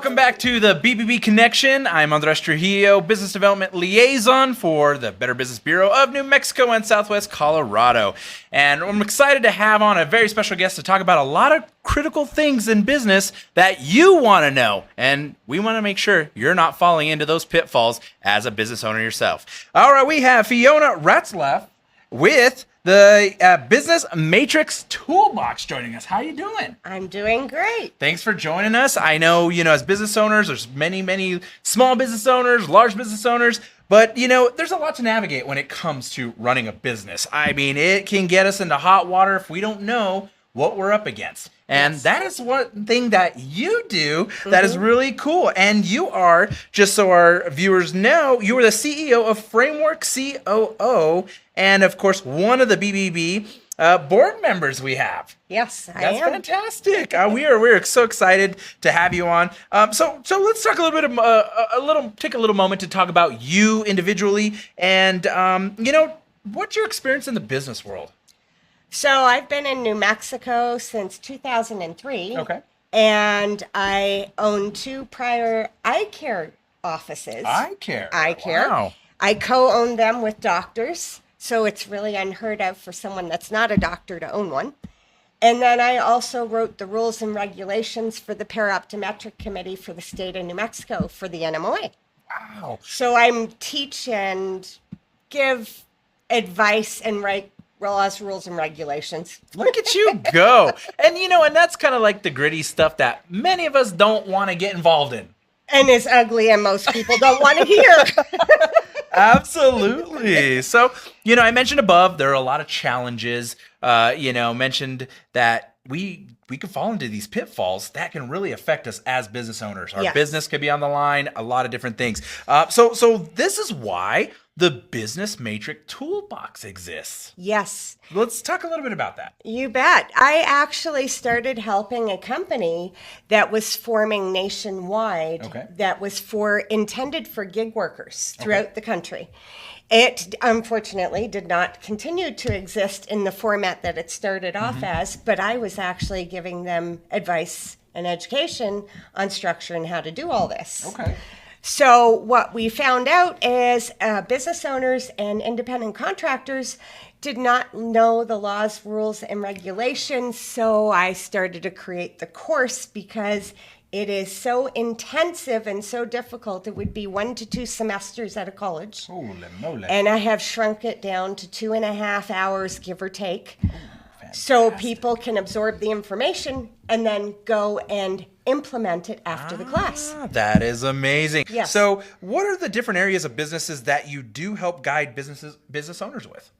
Welcome back to the BBB Connection. I'm Andres Trujillo, Business Development Liaison for the Better Business Bureau of New Mexico and Southwest Colorado. And I'm excited to have on a very special guest to talk about a lot of critical things in business that you want to know. And we want to make sure you're not falling into those pitfalls as a business owner yourself. All right, we have Fiona Ratzlaff with the Business Matrix Toolbox joining us. How you doing? I'm doing great. Thanks for joining us. I know, as business owners, there's many small business owners, large business owners, but, there's a lot to navigate when it comes to running a business. I mean, it can get us into hot water if we don't know what we're up against. And that is one thing that you do that is really cool. And you are, just so our viewers know, you are the CEO of Framework COO, and of course, one of the BBB board members we have. Yes, I That's am. fantastic. We're so excited to have you on. So let's talk a little bit take a little moment to talk about you individually, and what's your experience in the business world? So I've been in New Mexico since 2003. Okay. And I own 2 prior eye care offices. Eye care. Wow. I co-own them with doctors. So it's really unheard of for someone that's not a doctor to own one. And then I also wrote the rules and regulations for the Para-Optometric Committee for the state of New Mexico for the NMOA. Wow. So I'm teach and give advice and write laws, rules, and regulations. Look at you go. And and that's kind of like the gritty stuff that many of us don't want to get involved in. And is ugly, and most people don't want to hear. Absolutely. So, I mentioned above, there are a lot of challenges, mentioned that we could fall into these pitfalls that can really affect us as business owners. Our business could be on the line, a lot of different things. So this is why the Business Matrix Toolbox exists. Yes. Let's talk a little bit about that. You bet. I actually started helping a company that was forming nationwide that was intended for gig workers throughout the country. It unfortunately did not continue to exist in the format that it started off as, but I was actually giving them advice and education on structure and how to do all this. Okay. So what we found out is business owners and independent contractors did not know the laws, rules, and regulations. So I started to create the course because it is so intensive and so difficult. It would be 1 to 2 semesters at a college. Holy moly. And I have shrunk it down to 2.5 hours, give or take. So people can absorb the information and then go and implement it after the class. That is amazing. Yes. So what are the different areas of businesses that you do help guide business owners with?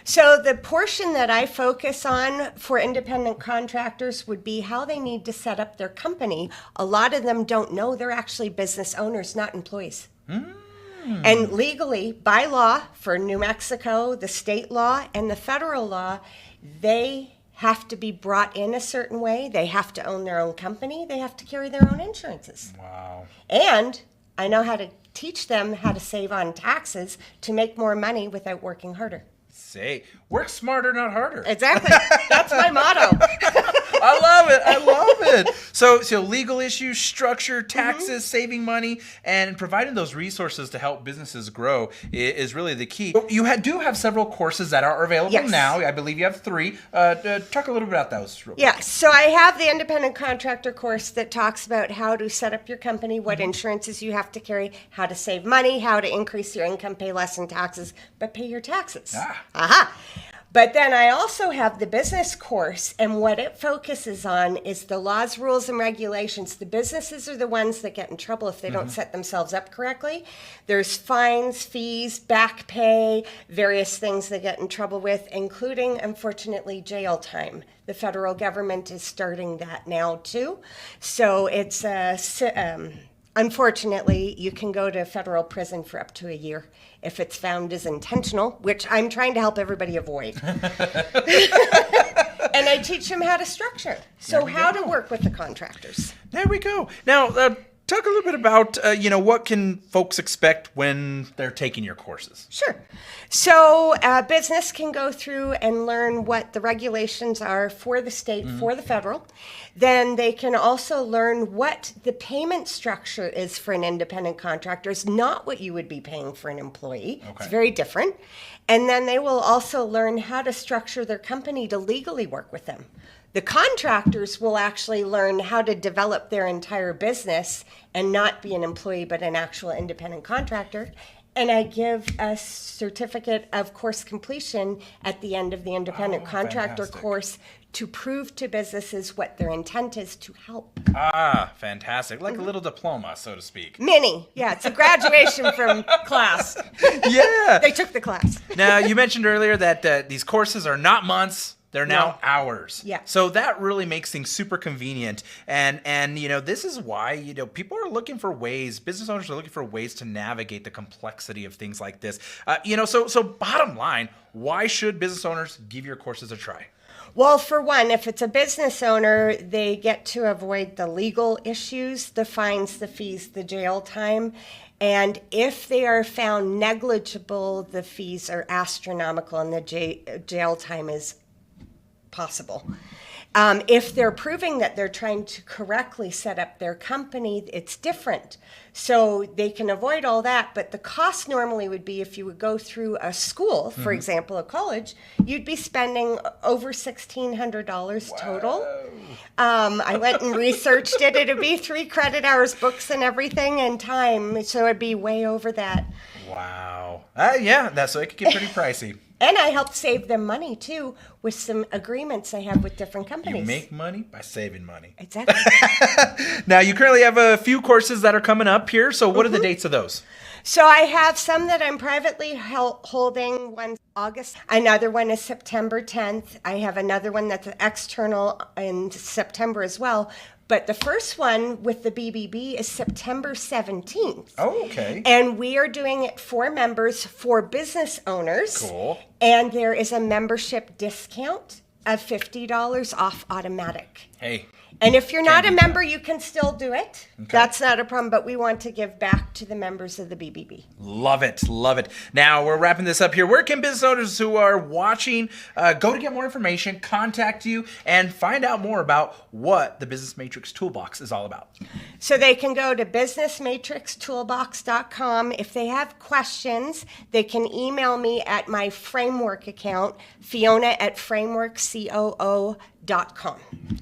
So the portion that I focus on for independent contractors would be how they need to set up their company. A lot of them don't know they're actually business owners, not employees. And legally, by law, for New Mexico, the state law and the federal law, they have to be brought in a certain way. They have to own their own company. They have to carry their own insurances. Wow. And I know how to teach them how to save on taxes to make more money without working harder. Say, work smarter, not harder. Exactly. That's my motto. I love it. So legal issues, structure, taxes, saving money, and providing those resources to help businesses grow is really the key. You do have several courses that are available now. I believe you have 3. Talk a little bit about those real quick. Yeah, so I have the independent contractor course that talks about how to set up your company, what insurances you have to carry, how to save money, how to increase your income, pay less in taxes, but pay your taxes. But then I also have the business course, and what it focuses on is the laws, rules, and regulations. The businesses are the ones that get in trouble if they don't set themselves up correctly. There's fines, fees, back pay, various things they get in trouble with, including, unfortunately, jail time. The federal government is starting that now, too. So it's unfortunately, you can go to federal prison for up to a year if it's found as intentional, which I'm trying to help everybody avoid. And I teach them how to structure. So how to work with the contractors. There we go. Now, talk a little bit about, what can folks expect when they're taking your courses? Sure. So business can go through and learn what the regulations are for the state, for the federal. Then they can also learn what the payment structure is for an independent contractor. It's not what you would be paying for an employee. Okay. It's very different. And then they will also learn how to structure their company to legally work with them. The contractors will actually learn how to develop their entire business and not be an employee, but an actual independent contractor. And I give a certificate of course completion at the end of the independent contractor course to prove to businesses what their intent is to help. Fantastic. Like a little diploma, so to speak. Mini. Yeah, it's a graduation from class. Yeah. They took the class. Now, you mentioned earlier that these courses are not months. They're now hours. Yeah. So that really makes things super convenient. And this is why, people are looking for ways, business owners are looking for ways to navigate the complexity of things like this. So bottom line, why should business owners give your courses a try? Well, for one, if it's a business owner, they get to avoid the legal issues, the fines, the fees, the jail time. And if they are found negligible, the fees are astronomical and the jail time is possible. If they're proving that they're trying to correctly set up their company, it's different. So they can avoid all that, but the cost normally would be if you would go through a school, for example, a college, you'd be spending over $1,600 total. I went and researched it. It'd be 3 credit hours, books and everything, and time. So it'd be way over that. Wow. So it could get pretty pricey. And I help save them money, too, with some agreements I have with different companies. You make money by saving money. Exactly. Now, you currently have a few courses that are coming up here. So what are the dates of those? So I have some that I'm privately holding. One's August. Another one is September 10th. I have another one that's external in September as well. But the first one with the BBB is September 17th. Oh, okay. And we are doing it for members, for business owners. Cool. And there is a membership discount of $50 off automatic. Hey. And if you're not a member, you can still do it. Okay. That's not a problem, but we want to give back to the members of the BBB. Love it. Love it. Now, we're wrapping this up here. Where can business owners who are watching go to get more information, contact you, and find out more about what the Business Matrix Toolbox is all about? So they can go to businessmatrixtoolbox.com. If they have questions, they can email me at my framework account, Fiona@frameworkcoo.com.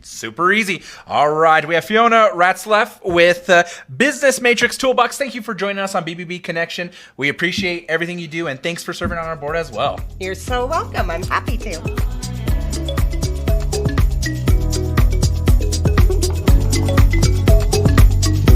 Super easy. All right. We have Fiona Ratzlaff with Business Matrix Toolbox. Thank you for joining us on BBB Connection. We appreciate everything you do, and thanks for serving on our board as well. You're so welcome. I'm happy to.